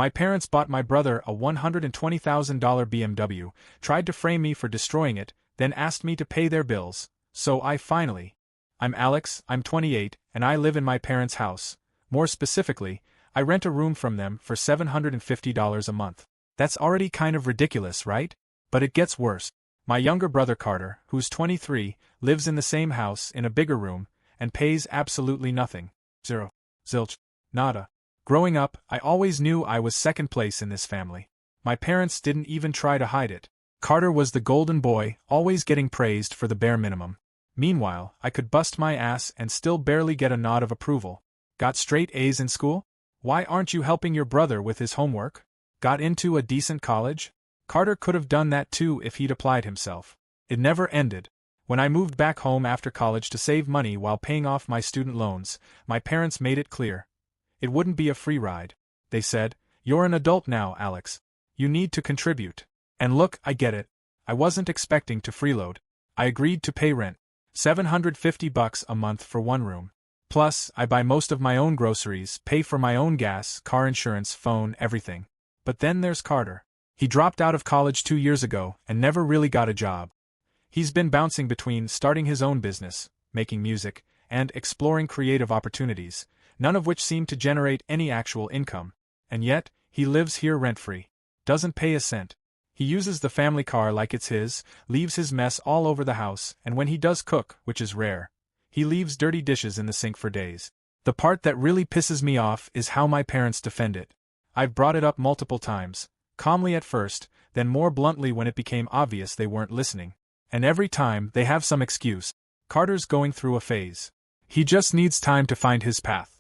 My parents bought my brother a $120,000 BMW, tried to frame me for destroying it, then asked me to pay their bills, so I'm Alex, I'm 28, and I live in my parents' house. More specifically, I rent a room from them for $750 a month. That's already kind of ridiculous, right? But it gets worse. My younger brother Carter, who's 23, lives in the same house in a bigger room, and pays absolutely nothing. Zero. Zilch. Nada. Growing up, I always knew I was second place in this family. My parents didn't even try to hide it. Carter was the golden boy, always getting praised for the bare minimum. Meanwhile, I could bust my ass and still barely get a nod of approval. Got straight A's in school? Why aren't you helping your brother with his homework? Got into a decent college? Carter could have done that too if he'd applied himself. It never ended. When I moved back home after college to save money while paying off my student loans, my parents made it clear. It wouldn't be a free ride. They said, "You're an adult now, Alex. You need to contribute." And look, I get it. I wasn't expecting to freeload. I agreed to pay rent. $750 a month for one room. Plus, I buy most of my own groceries, pay for my own gas, car insurance, phone, everything. But then there's Carter. He dropped out of college 2 years ago and never really got a job. He's been bouncing between starting his own business, making music, and exploring creative opportunities, none of which seem to generate any actual income. And yet, he lives here rent-free. Doesn't pay a cent. He uses the family car like it's his, leaves his mess all over the house, and when he does cook, which is rare, he leaves dirty dishes in the sink for days. The part that really pisses me off is how my parents defend it. I've brought it up multiple times, calmly at first, then more bluntly when it became obvious they weren't listening. And every time, they have some excuse. Carter's going through a phase. He just needs time to find his path.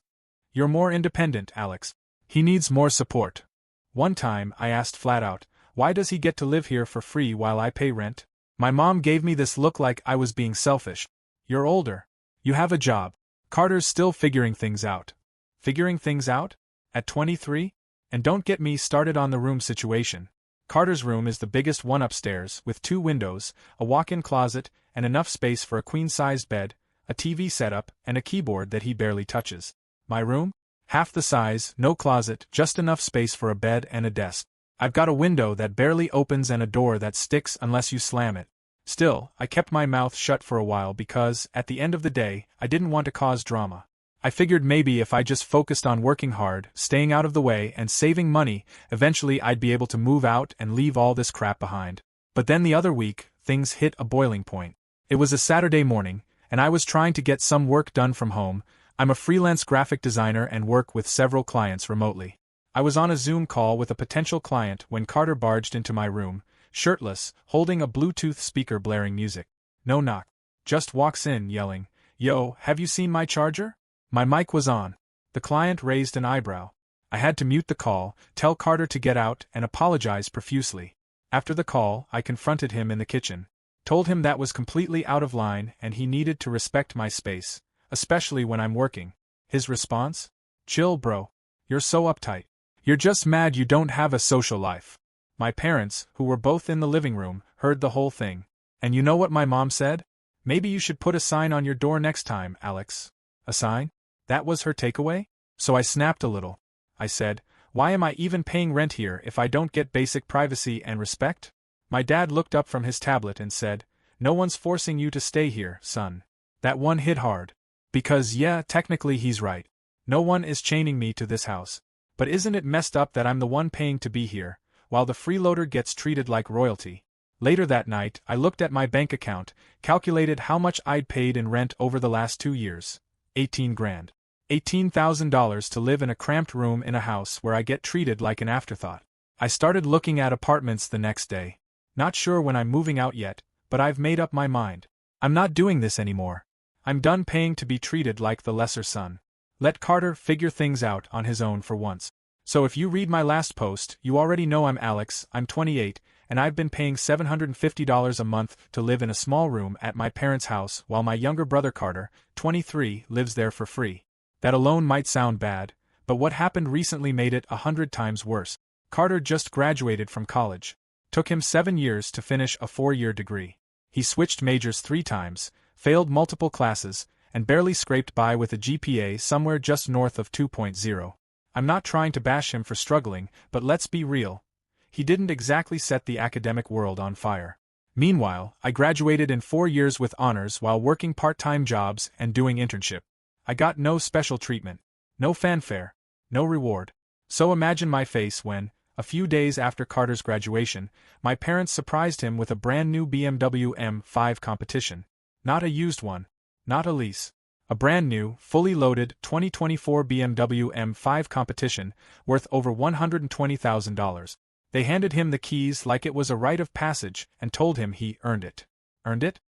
You're more independent, Alex. He needs more support. One time, I asked flat out, why does he get to live here for free while I pay rent? My mom gave me this look like I was being selfish. You're older. You have a job. Carter's still figuring things out. Figuring things out? At 23? And don't get me started on the room situation. Carter's room is the biggest one upstairs, with 2 windows, a walk-in closet, and enough space for a queen-sized bed, a TV setup, and a keyboard that he barely touches. My room? Half the size, no closet, just enough space for a bed and a desk. I've got a window that barely opens and a door that sticks unless you slam it. Still, I kept my mouth shut for a while because, at the end of the day, I didn't want to cause drama. I figured maybe if I just focused on working hard, staying out of the way, and saving money, eventually I'd be able to move out and leave all this crap behind. But then the other week, things hit a boiling point. It was a Saturday morning, and I was trying to get some work done from home. I'm a freelance graphic designer and work with several clients remotely. I was on a Zoom call with a potential client when Carter barged into my room, shirtless, holding a Bluetooth speaker blaring music. No knock. Just walks in, yelling, "Yo, have you seen my charger?" My mic was on. The client raised an eyebrow. I had to mute the call, tell Carter to get out, and apologize profusely. After the call, I confronted him in the kitchen. Told him that was completely out of line and he needed to respect my space, especially when I'm working. His response? "Chill, bro. You're so uptight. You're just mad you don't have a social life." My parents, who were both in the living room, heard the whole thing. And you know what my mom said? "Maybe you should put a sign on your door next time, Alex." A sign? That was her takeaway? So I snapped a little. I said, "Why am I even paying rent here if I don't get basic privacy and respect?" My dad looked up from his tablet and said, "No one's forcing you to stay here, son." That one hit hard. Because yeah, technically he's right. No one is chaining me to this house. But isn't it messed up that I'm the one paying to be here, while the freeloader gets treated like royalty? Later that night, I looked at my bank account, calculated how much I'd paid in rent over the last 2 years. 18 grand. $18,000 to live in a cramped room in a house where I get treated like an afterthought. I started looking at apartments the next day. Not sure when I'm moving out yet, but I've made up my mind. I'm not doing this anymore. I'm done paying to be treated like the lesser son. Let Carter figure things out on his own for once. So if you read my last post, you already know I'm Alex, I'm 28, and I've been paying $750 a month to live in a small room at my parents' house while my younger brother Carter, 23, lives there for free. That alone might sound bad, but what happened recently made it 100 times worse. Carter just graduated from college. Took him 7 years to finish a 4-year degree. He switched majors 3 times, failed multiple classes, and barely scraped by with a GPA somewhere just north of 2.0. I'm not trying to bash him for struggling, but let's be real. He didn't exactly set the academic world on fire. Meanwhile, I graduated in 4 years with honors while working part-time jobs and doing internship. I got no special treatment, no fanfare, no reward. So imagine my face when, a few days after Carter's graduation, my parents surprised him with a brand new BMW M5 competition. Not a used one, not a lease. A brand new, fully loaded 2024 BMW M5 competition worth over $120,000. They handed him the keys like it was a rite of passage and told him he earned it. Earned it?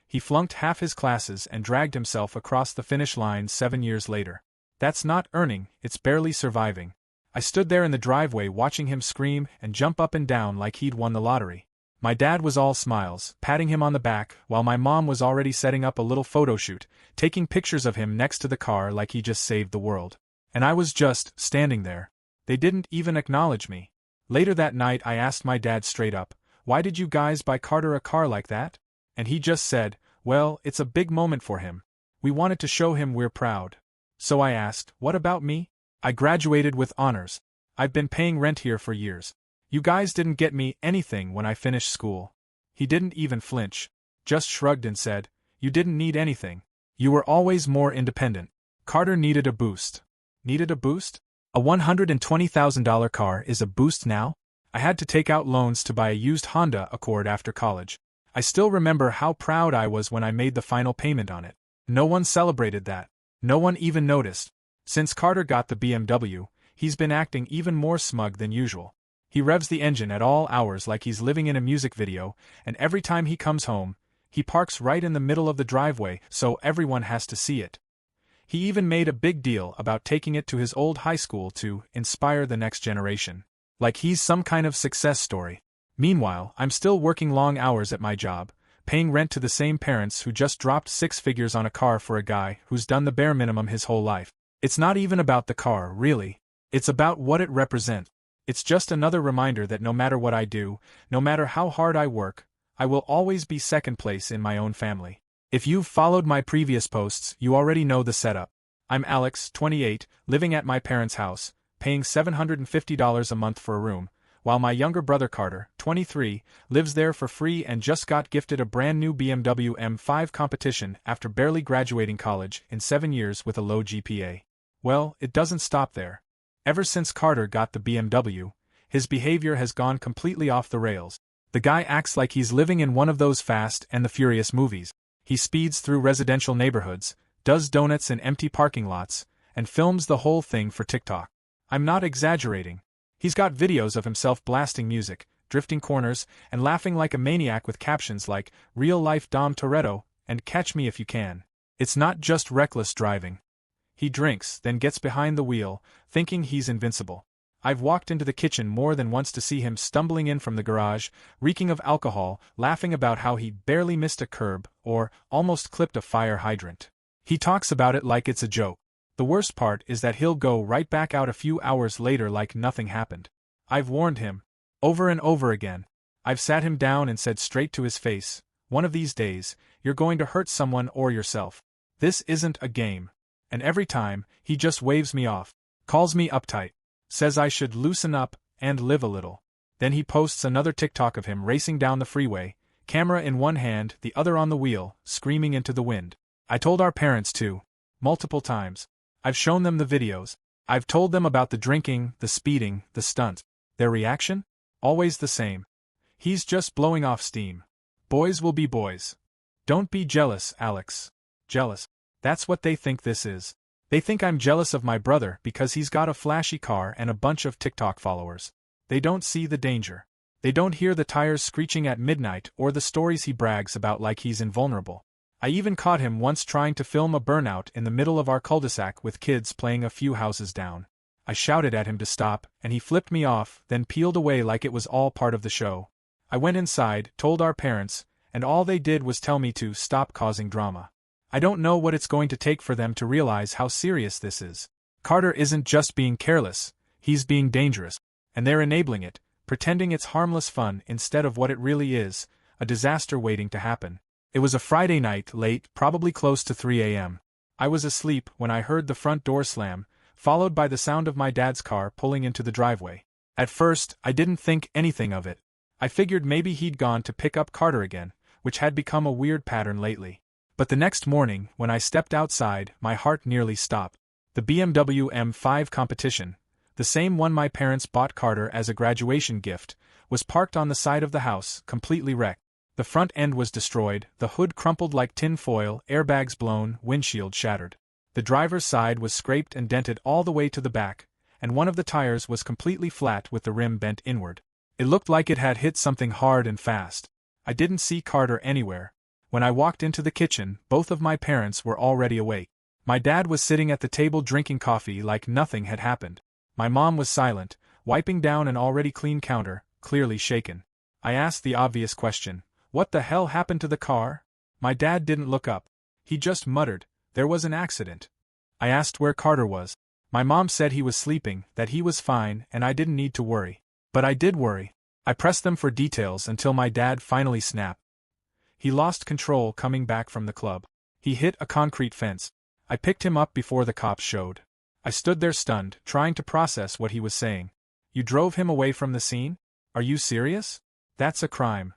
He flunked half his classes and dragged himself across the finish line 7 years later. That's not earning, it's barely surviving. I stood there in the driveway watching him scream and jump up and down like he'd won the lottery. My dad was all smiles, patting him on the back, while my mom was already setting up a little photo shoot, taking pictures of him next to the car like he just saved the world. And I was just standing there. They didn't even acknowledge me. Later that night I asked my dad straight up, "Why did you guys buy Carter a car like that?" And he just said, "Well, it's a big moment for him. We wanted to show him we're proud." So I asked, "What about me? I graduated with honors. I've been paying rent here for years. You guys didn't get me anything when I finished school." He didn't even flinch, just shrugged and said, "You didn't need anything. You were always more independent." Carter needed a boost. Needed a boost? A $120,000 car is a boost now? I had to take out loans to buy a used Honda Accord after college. I still remember how proud I was when I made the final payment on it. No one celebrated that. No one even noticed. Since Carter got the BMW, he's been acting even more smug than usual. He revs the engine at all hours like he's living in a music video, and every time he comes home, he parks right in the middle of the driveway so everyone has to see it. He even made a big deal about taking it to his old high school to inspire the next generation. Like he's some kind of success story. Meanwhile, I'm still working long hours at my job, paying rent to the same parents who just dropped 6 figures on a car for a guy who's done the bare minimum his whole life. It's not even about the car, really. It's about what it represents. It's just another reminder that no matter what I do, no matter how hard I work, I will always be second place in my own family. If you've followed my previous posts, you already know the setup. I'm Alex, 28, living at my parents' house, paying $750 a month for a room, while my younger brother Carter, 23, lives there for free and just got gifted a brand new BMW M5 competition after barely graduating college in 7 years with a low GPA. Well, it doesn't stop there. Ever since Carter got the BMW, his behavior has gone completely off the rails. The guy acts like he's living in one of those Fast and the Furious movies. He speeds through residential neighborhoods, does donuts in empty parking lots, and films the whole thing for TikTok. I'm not exaggerating. He's got videos of himself blasting music, drifting corners, and laughing like a maniac with captions like, "Real-life Dom Toretto," and "Catch me if you can." It's not just reckless driving. He drinks, then gets behind the wheel, thinking he's invincible. I've walked into the kitchen more than once to see him stumbling in from the garage, reeking of alcohol, laughing about how he barely missed a curb, or almost clipped a fire hydrant. He talks about it like it's a joke. The worst part is that he'll go right back out a few hours later like nothing happened. I've warned him. Over and over again. I've sat him down and said straight to his face, "One of these days, you're going to hurt someone or yourself. This isn't a game." And every time, he just waves me off, calls me uptight, says I should loosen up and live a little. Then he posts another TikTok of him racing down the freeway, camera in one hand, the other on the wheel, screaming into the wind. I told our parents too. Multiple times. I've shown them the videos. I've told them about the drinking, the speeding, the stunts. Their reaction? Always the same. He's just blowing off steam. Boys will be boys. Don't be jealous, Alex. Jealous. That's what they think this is. They think I'm jealous of my brother because he's got a flashy car and a bunch of TikTok followers. They don't see the danger. They don't hear the tires screeching at midnight or the stories he brags about like he's invulnerable. I even caught him once trying to film a burnout in the middle of our cul-de-sac with kids playing a few houses down. I shouted at him to stop, and he flipped me off, then peeled away like it was all part of the show. I went inside, told our parents, and all they did was tell me to stop causing drama. I don't know what it's going to take for them to realize how serious this is. Carter isn't just being careless, he's being dangerous. And they're enabling it, pretending it's harmless fun instead of what it really is, a disaster waiting to happen. It was a Friday night, late, probably close to 3 a.m. I was asleep when I heard the front door slam, followed by the sound of my dad's car pulling into the driveway. At first, I didn't think anything of it. I figured maybe he'd gone to pick up Carter again, which had become a weird pattern lately. But the next morning, when I stepped outside, my heart nearly stopped. The BMW M5 competition, the same one my parents bought Carter as a graduation gift, was parked on the side of the house, completely wrecked. The front end was destroyed, the hood crumpled like tin foil, airbags blown, windshield shattered. The driver's side was scraped and dented all the way to the back, and one of the tires was completely flat with the rim bent inward. It looked like it had hit something hard and fast. I didn't see Carter anywhere. When I walked into the kitchen, both of my parents were already awake. My dad was sitting at the table drinking coffee like nothing had happened. My mom was silent, wiping down an already clean counter, clearly shaken. I asked the obvious question, "What the hell happened to the car?" My dad didn't look up. He just muttered, "There was an accident." I asked where Carter was. My mom said he was sleeping, that he was fine, and I didn't need to worry. But I did worry. I pressed them for details until my dad finally snapped. He lost control coming back from the club. He hit a concrete fence. I picked him up before the cops showed. I stood there stunned, trying to process what he was saying. "You drove him away from the scene? Are you serious? That's a crime."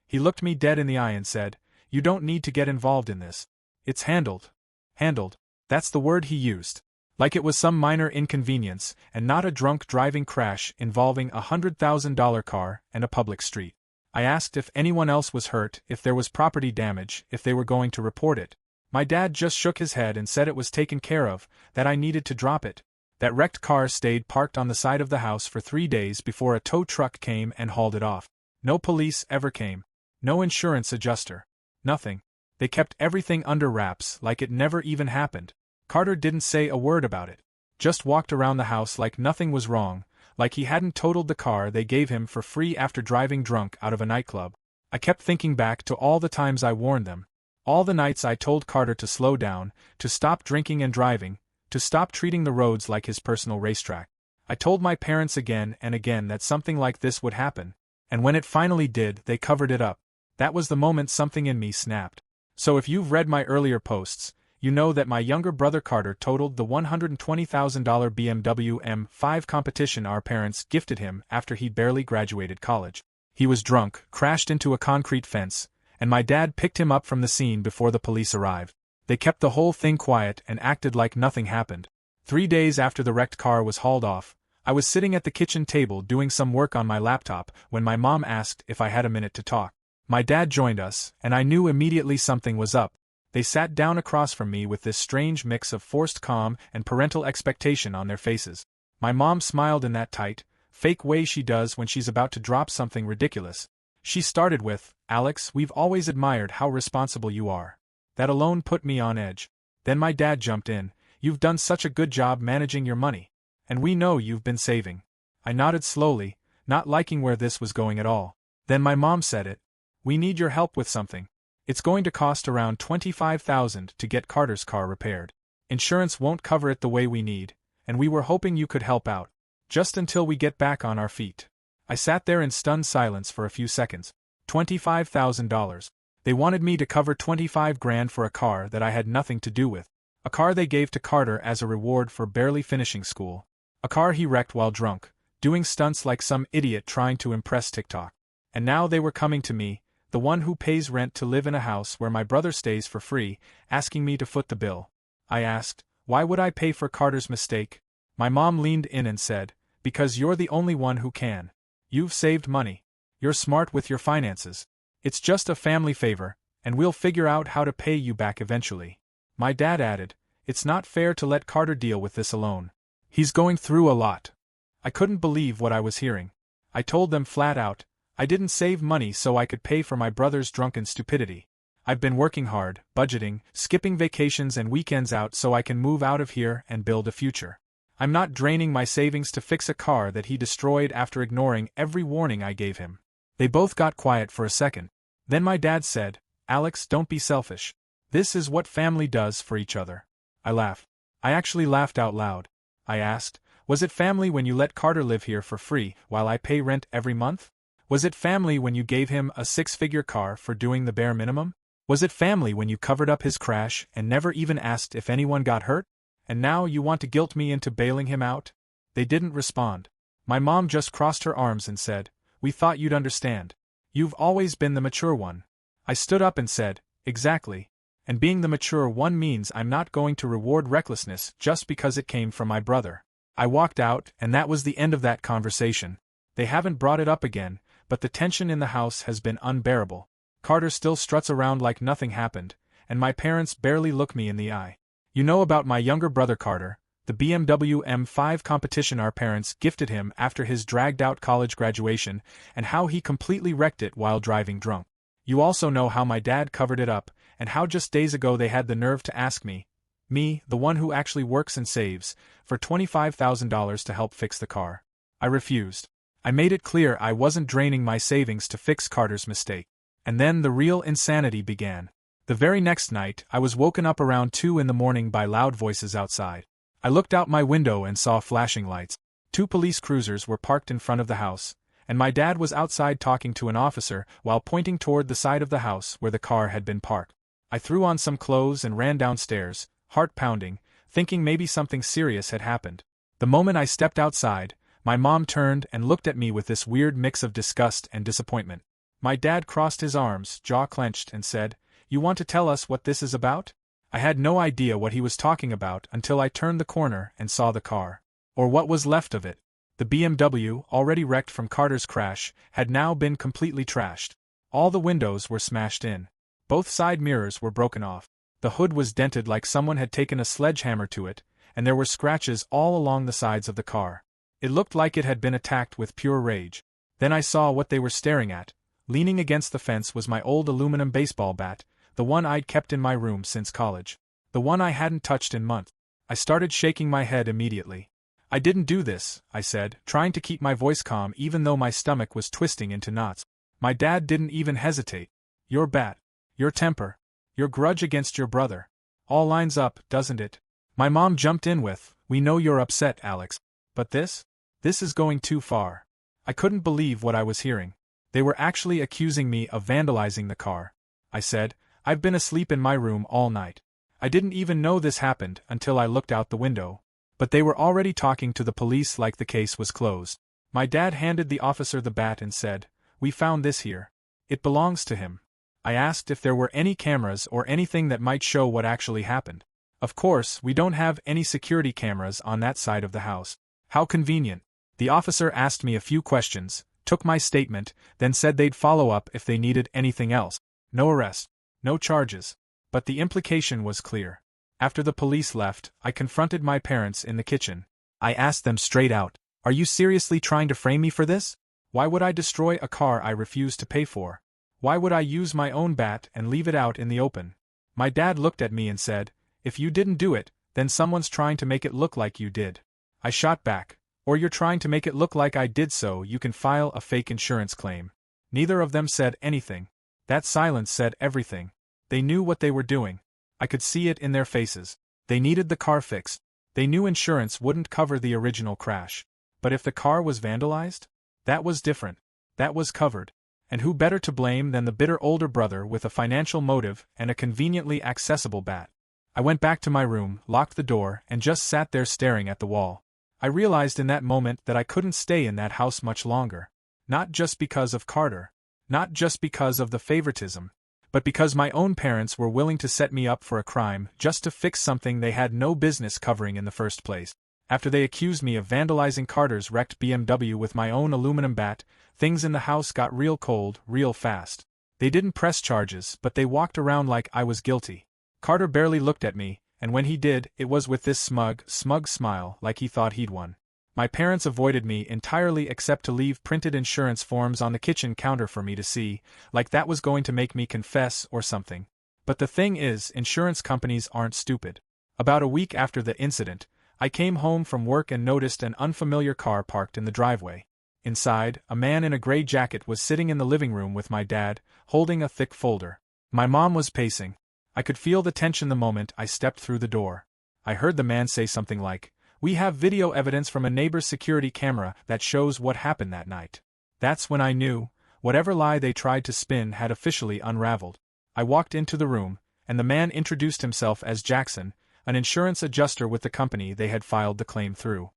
He looked me dead in the eye and said, "You don't need to get involved in this. It's handled." Handled. That's the word he used. Like it was some minor inconvenience, and not a drunk driving crash involving a $100,000 car and a public street. I asked if anyone else was hurt, if there was property damage, if they were going to report it. My dad just shook his head and said it was taken care of, that I needed to drop it. That wrecked car stayed parked on the side of the house for 3 days before a tow truck came and hauled it off. No police ever came. No insurance adjuster. Nothing. They kept everything under wraps like it never even happened. Carter didn't say a word about it. Just walked around the house like nothing was wrong, like he hadn't totaled the car they gave him for free after driving drunk out of a nightclub. I kept thinking back to all the times I warned them. All the nights I told Carter to slow down, to stop drinking and driving, to stop treating the roads like his personal racetrack. I told my parents again and again that something like this would happen, and when it finally did, they covered it up. That was the moment something in me snapped. So if you've read my earlier posts, you know that my younger brother Carter totaled the $120,000 BMW M5 competition our parents gifted him after he barely graduated college. He was drunk, crashed into a concrete fence, and my dad picked him up from the scene before the police arrived. They kept the whole thing quiet and acted like nothing happened. 3 days after the wrecked car was hauled off, I was sitting at the kitchen table doing some work on my laptop when my mom asked if I had a minute to talk. My dad joined us, and I knew immediately something was up. They sat down across from me with this strange mix of forced calm and parental expectation on their faces. My mom smiled in that tight, fake way she does when she's about to drop something ridiculous. She started with, "Alex, we've always admired how responsible you are." That alone put me on edge. Then my dad jumped in, "You've done such a good job managing your money. And we know you've been saving." I nodded slowly, not liking where this was going at all. Then my mom said it. "We need your help with something. It's going to cost around $25,000 to get Carter's car repaired. Insurance won't cover it the way we need, and we were hoping you could help out. Just until we get back on our feet." I sat there in stunned silence for a few seconds. $25,000. They wanted me to cover 25 grand for a car that I had nothing to do with. A car they gave to Carter as a reward for barely finishing school. A car he wrecked while drunk, doing stunts like some idiot trying to impress TikTok. And now they were coming to me, the one who pays rent to live in a house where my brother stays for free, asking me to foot the bill. I asked, "Why would I pay for Carter's mistake?" My mom leaned in and said, "Because you're the only one who can. You've saved money. You're smart with your finances. It's just a family favor, and we'll figure out how to pay you back eventually." My dad added, "It's not fair to let Carter deal with this alone. He's going through a lot." I couldn't believe what I was hearing. I told them flat out, I didn't save money so I could pay for my brother's drunken stupidity. I've been working hard, budgeting, skipping vacations and weekends out so I can move out of here and build a future. I'm not draining my savings to fix a car that he destroyed after ignoring every warning I gave him. They both got quiet for a second. Then my dad said, "Alex, don't be selfish. This is what family does for each other." I laughed. I actually laughed out loud. I asked, "Was it family when you let Carter live here for free while I pay rent every month? Was it family when you gave him a 6-figure car for doing the bare minimum? Was it family when you covered up his crash and never even asked if anyone got hurt?" And now you want to guilt me into bailing him out? They didn't respond. My mom just crossed her arms and said, "We thought you'd understand. You've always been the mature one." I stood up and said, "Exactly. And being the mature one means I'm not going to reward recklessness just because it came from my brother." I walked out, and that was the end of that conversation. They haven't brought it up again, but the tension in the house has been unbearable. Carter still struts around like nothing happened, and my parents barely look me in the eye. You know about my younger brother Carter, the BMW M5 competition our parents gifted him after his dragged-out college graduation, and how he completely wrecked it while driving drunk. You also know how my dad covered it up, and how just days ago they had the nerve to ask me, the one who actually works and saves, for $25,000 to help fix the car. I refused. I made it clear I wasn't draining my savings to fix Carter's mistake. And then the real insanity began. The very next night, I was woken up around 2 in the morning by loud voices outside. I looked out my window and saw flashing lights. 2 police cruisers were parked in front of the house, and my dad was outside talking to an officer while pointing toward the side of the house where the car had been parked. I threw on some clothes and ran downstairs, heart pounding, thinking maybe something serious had happened. The moment I stepped outside, my mom turned and looked at me with this weird mix of disgust and disappointment. My dad crossed his arms, jaw clenched, and said, "You want to tell us what this is about?" I had no idea what he was talking about until I turned the corner and saw the car. Or what was left of it. The BMW, already wrecked from Carter's crash, had now been completely trashed. All the windows were smashed in. Both side mirrors were broken off. The hood was dented like someone had taken a sledgehammer to it, and there were scratches all along the sides of the car. It looked like it had been attacked with pure rage. Then I saw what they were staring at. Leaning against the fence was my old aluminum baseball bat, the one I'd kept in my room since college. The one I hadn't touched in months. I started shaking my head immediately. "I didn't do this," I said, trying to keep my voice calm even though my stomach was twisting into knots. My dad didn't even hesitate. "Your bat, your temper, your grudge against your brother. All lines up, doesn't it?" My mom jumped in with, "We know you're upset, Alex. But this is going too far." I couldn't believe what I was hearing. They were actually accusing me of vandalizing the car. I said, "I've been asleep in my room all night. I didn't even know this happened until I looked out the window." But they were already talking to the police like the case was closed. My dad handed the officer the bat and said, "We found this here. It belongs to him." I asked if there were any cameras or anything that might show what actually happened. Of course, we don't have any security cameras on that side of the house. How convenient. The officer asked me a few questions, took my statement, then said they'd follow up if they needed anything else. No arrest. No charges. But the implication was clear. After the police left, I confronted my parents in the kitchen. I asked them straight out, "Are you seriously trying to frame me for this? Why would I destroy a car I refused to pay for? Why would I use my own bat and leave it out in the open?" My dad looked at me and said, "If you didn't do it, then someone's trying to make it look like you did." I shot back, "Or you're trying to make it look like I did so you can file a fake insurance claim." Neither of them said anything. That silence said everything. They knew what they were doing. I could see it in their faces. They needed the car fixed. They knew insurance wouldn't cover the original crash. But if the car was vandalized? That was different. That was covered. And who better to blame than the bitter older brother with a financial motive and a conveniently accessible bat? I went back to my room, locked the door, and just sat there staring at the wall. I realized in that moment that I couldn't stay in that house much longer. Not just because of Carter. Not just because of the favoritism. But because my own parents were willing to set me up for a crime just to fix something they had no business covering in the first place. After they accused me of vandalizing Carter's wrecked BMW with my own aluminum bat, things in the house got real cold, real fast. They didn't press charges, but they walked around like I was guilty. Carter barely looked at me, and when he did, it was with this smug smile like he thought he'd won. My parents avoided me entirely except to leave printed insurance forms on the kitchen counter for me to see, like that was going to make me confess or something. But the thing is, insurance companies aren't stupid. About a week after the incident, I came home from work and noticed an unfamiliar car parked in the driveway. Inside, a man in a gray jacket was sitting in the living room with my dad, holding a thick folder. My mom was pacing. I could feel the tension the moment I stepped through the door. I heard the man say something like, "We have video evidence from a neighbor's security camera that shows what happened that night." That's when I knew, whatever lie they tried to spin had officially unraveled. I walked into the room, and the man introduced himself as Jackson, an insurance adjuster with the company they had filed the claim through.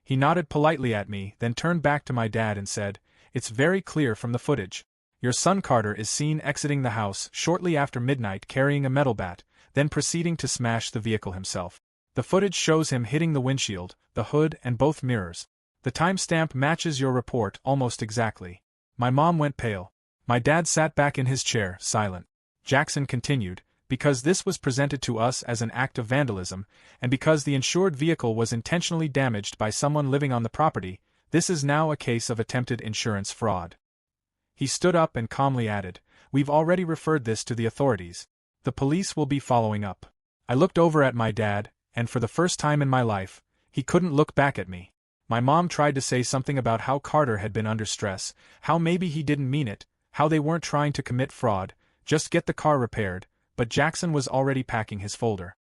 He nodded politely at me, then turned back to my dad and said, "It's very clear from the footage. Your son Carter is seen exiting the house shortly after midnight carrying a metal bat, then proceeding to smash the vehicle himself. The footage shows him hitting the windshield, the hood, and both mirrors. The timestamp matches your report almost exactly." My mom went pale. My dad sat back in his chair, silent. Jackson continued, "Because this was presented to us as an act of vandalism, and because the insured vehicle was intentionally damaged by someone living on the property, this is now a case of attempted insurance fraud." He stood up and calmly added, "We've already referred this to the authorities. The police will be following up." I looked over at my dad, and for the first time in my life, he couldn't look back at me. My mom tried to say something about how Carter had been under stress, how maybe he didn't mean it, how they weren't trying to commit fraud, just get the car repaired, but Jackson was already packing his folder.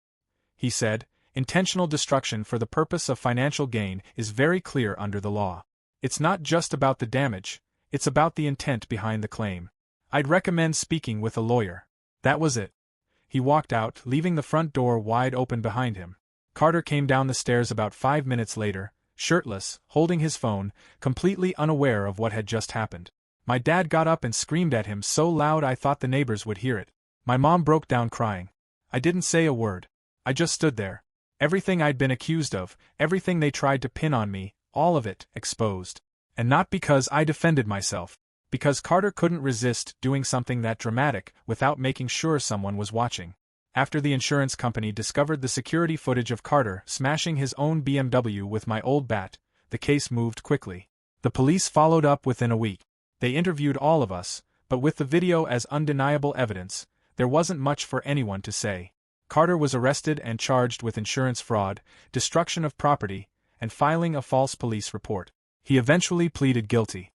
He said, "Intentional destruction for the purpose of financial gain is very clear under the law. It's not just about the damage, it's about the intent behind the claim. I'd recommend speaking with a lawyer." That was it. He walked out, leaving the front door wide open behind him. Carter came down the stairs about 5 minutes later, shirtless, holding his phone, completely unaware of what had just happened. My dad got up and screamed at him so loud I thought the neighbors would hear it. My mom broke down crying. I didn't say a word. I just stood there. Everything I'd been accused of, everything they tried to pin on me, all of it, exposed. And not because I defended myself. Because Carter couldn't resist doing something that dramatic without making sure someone was watching. After the insurance company discovered the security footage of Carter smashing his own BMW with my old bat, the case moved quickly. The police followed up within a week. They interviewed all of us, but with the video as undeniable evidence, there wasn't much for anyone to say. Carter was arrested and charged with insurance fraud, destruction of property, and filing a false police report. He eventually pleaded guilty.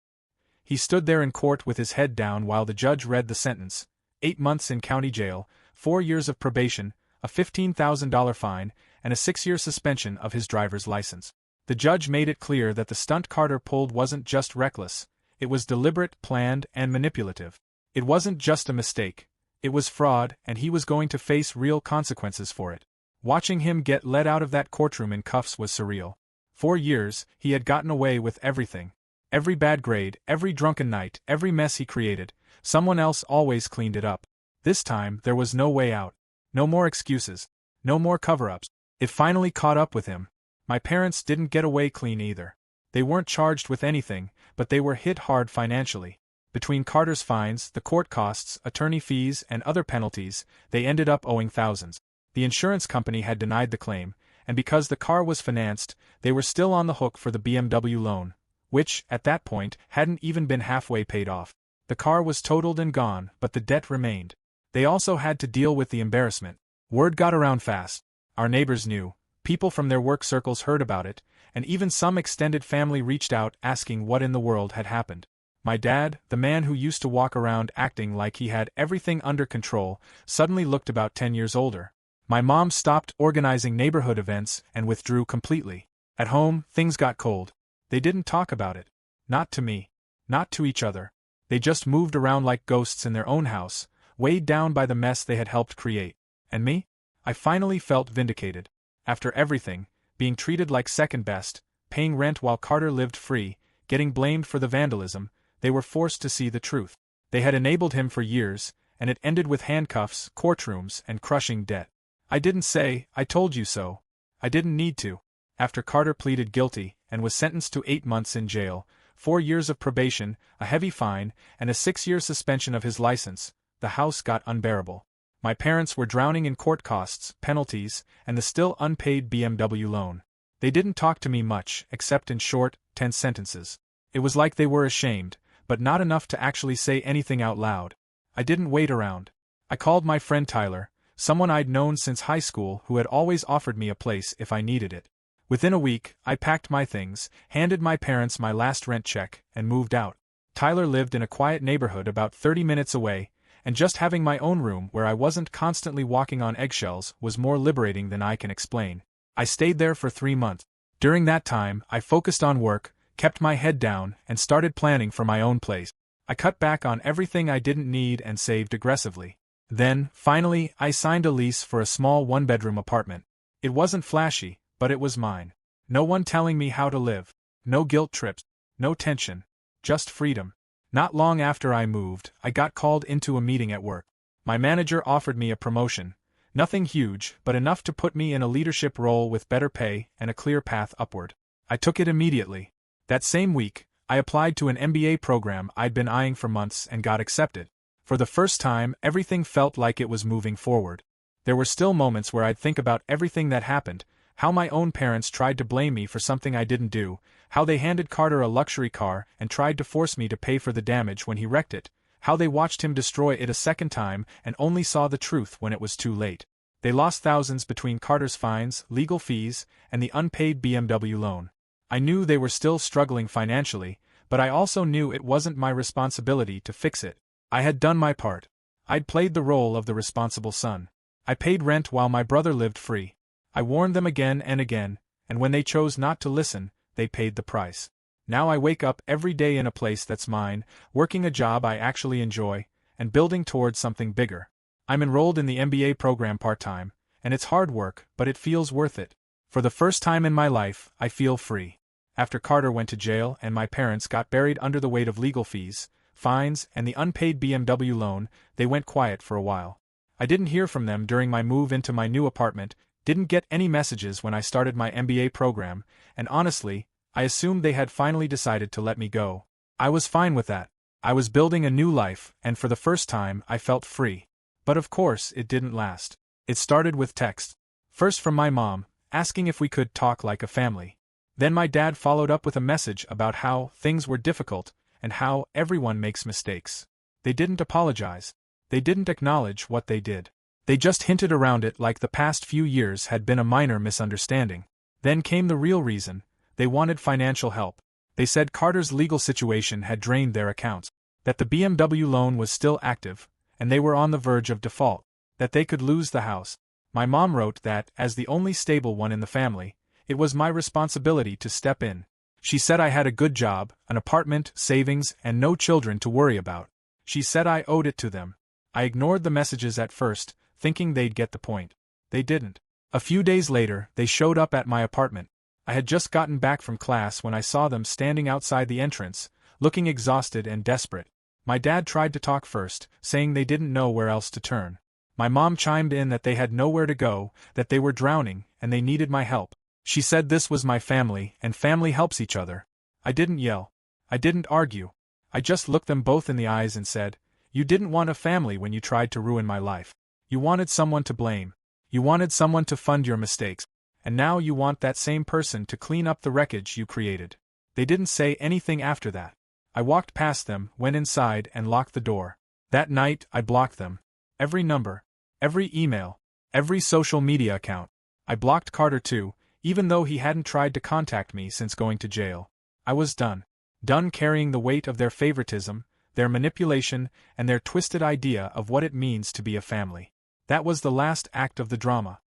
He stood there in court with his head down while the judge read the sentence: 8 months in county jail, 4 years of probation, a $15,000 fine, and a 6-year suspension of his driver's license. The judge made it clear that the stunt Carter pulled wasn't just reckless, it was deliberate, planned, and manipulative. It wasn't just a mistake, it was fraud, and he was going to face real consequences for it. Watching him get led out of that courtroom in cuffs was surreal. 4 years, he had gotten away with everything. Every bad grade, every drunken night, every mess he created, someone else always cleaned it up. This time, there was no way out. No more excuses. No more cover-ups. It finally caught up with him. My parents didn't get away clean either. They weren't charged with anything, but they were hit hard financially. Between Carter's fines, the court costs, attorney fees, and other penalties, they ended up owing thousands. The insurance company had denied the claim, and because the car was financed, they were still on the hook for the BMW loan, which, at that point, hadn't even been halfway paid off. The car was totaled and gone, but the debt remained. They also had to deal with the embarrassment. Word got around fast. Our neighbors knew, people from their work circles heard about it, and even some extended family reached out asking what in the world had happened. My dad, the man who used to walk around acting like he had everything under control, suddenly looked about 10 years older. My mom stopped organizing neighborhood events and withdrew completely. At home, things got cold. They didn't talk about it. Not to me. Not to each other. They just moved around like ghosts in their own house, weighed down by the mess they had helped create. And me? I finally felt vindicated. After everything, being treated like second best, paying rent while Carter lived free, getting blamed for the vandalism, they were forced to see the truth. They had enabled him for years, and it ended with handcuffs, courtrooms, and crushing debt. I didn't say, "I told you so." I didn't need to. After Carter pleaded guilty, and was sentenced to 8 months in jail, 4 years of probation, a heavy fine, and a 6-year suspension of his license, the house got unbearable. My parents were drowning in court costs, penalties, and the still unpaid BMW loan. They didn't talk to me much, except in short, tense sentences. It was like they were ashamed, but not enough to actually say anything out loud. I didn't wait around. I called my friend Tyler, someone I'd known since high school who had always offered me a place if I needed it. Within a week, I packed my things, handed my parents my last rent check, and moved out. Tyler lived in a quiet neighborhood about 30 minutes away, and just having my own room where I wasn't constantly walking on eggshells was more liberating than I can explain. I stayed there for 3 months. During that time, I focused on work, kept my head down, and started planning for my own place. I cut back on everything I didn't need and saved aggressively. Then, finally, I signed a lease for a small 1-bedroom apartment. It wasn't flashy, but it was mine. No one telling me how to live. No guilt trips. No tension. Just freedom. Not long after I moved, I got called into a meeting at work. My manager offered me a promotion. Nothing huge, but enough to put me in a leadership role with better pay and a clear path upward. I took it immediately. That same week, I applied to an MBA program I'd been eyeing for months and got accepted. For the first time, everything felt like it was moving forward. There were still moments where I'd think about everything that happened, how my own parents tried to blame me for something I didn't do, how they handed Carter a luxury car and tried to force me to pay for the damage when he wrecked it, how they watched him destroy it a second time and only saw the truth when it was too late. They lost thousands between Carter's fines, legal fees, and the unpaid BMW loan. I knew they were still struggling financially, but I also knew it wasn't my responsibility to fix it. I had done my part. I'd played the role of the responsible son. I paid rent while my brother lived free. I warned them again and again, and when they chose not to listen, they paid the price. Now I wake up every day in a place that's mine, working a job I actually enjoy, and building towards something bigger. I'm enrolled in the MBA program part-time, and it's hard work, but it feels worth it. For the first time in my life, I feel free. After Carter went to jail and my parents got buried under the weight of legal fees, fines, and the unpaid BMW loan, they went quiet for a while. I didn't hear from them during my move into my new apartment, didn't get any messages when I started my MBA program, and honestly, I assumed they had finally decided to let me go. I was fine with that. I was building a new life, and for the first time, I felt free. But of course, it didn't last. It started with text. First from my mom, asking if we could talk like a family. Then my dad followed up with a message about how things were difficult, and how everyone makes mistakes. They didn't apologize. They didn't acknowledge what they did. They just hinted around it like the past few years had been a minor misunderstanding. Then came the real reason. They wanted financial help. They said Carter's legal situation had drained their accounts, that the BMW loan was still active, and they were on the verge of default, that they could lose the house. My mom wrote that, as the only stable one in the family, it was my responsibility to step in. She said I had a good job, an apartment, savings, and no children to worry about. She said I owed it to them. I ignored the messages at first, thinking they'd get the point. They didn't. A few days later, they showed up at my apartment. I had just gotten back from class when I saw them standing outside the entrance, looking exhausted and desperate. My dad tried to talk first, saying they didn't know where else to turn. My mom chimed in that they had nowhere to go, that they were drowning, and they needed my help. She said this was my family, and family helps each other. I didn't yell. I didn't argue. I just looked them both in the eyes and said, "You didn't want a family when you tried to ruin my life. You wanted someone to blame. You wanted someone to fund your mistakes. And now you want that same person to clean up the wreckage you created." They didn't say anything after that. I walked past them, went inside, and locked the door. That night, I blocked them. Every number, every email, every social media account. I blocked Carter too, even though he hadn't tried to contact me since going to jail. I was done. Done carrying the weight of their favoritism, their manipulation, and their twisted idea of what it means to be a family. That was the last act of the drama.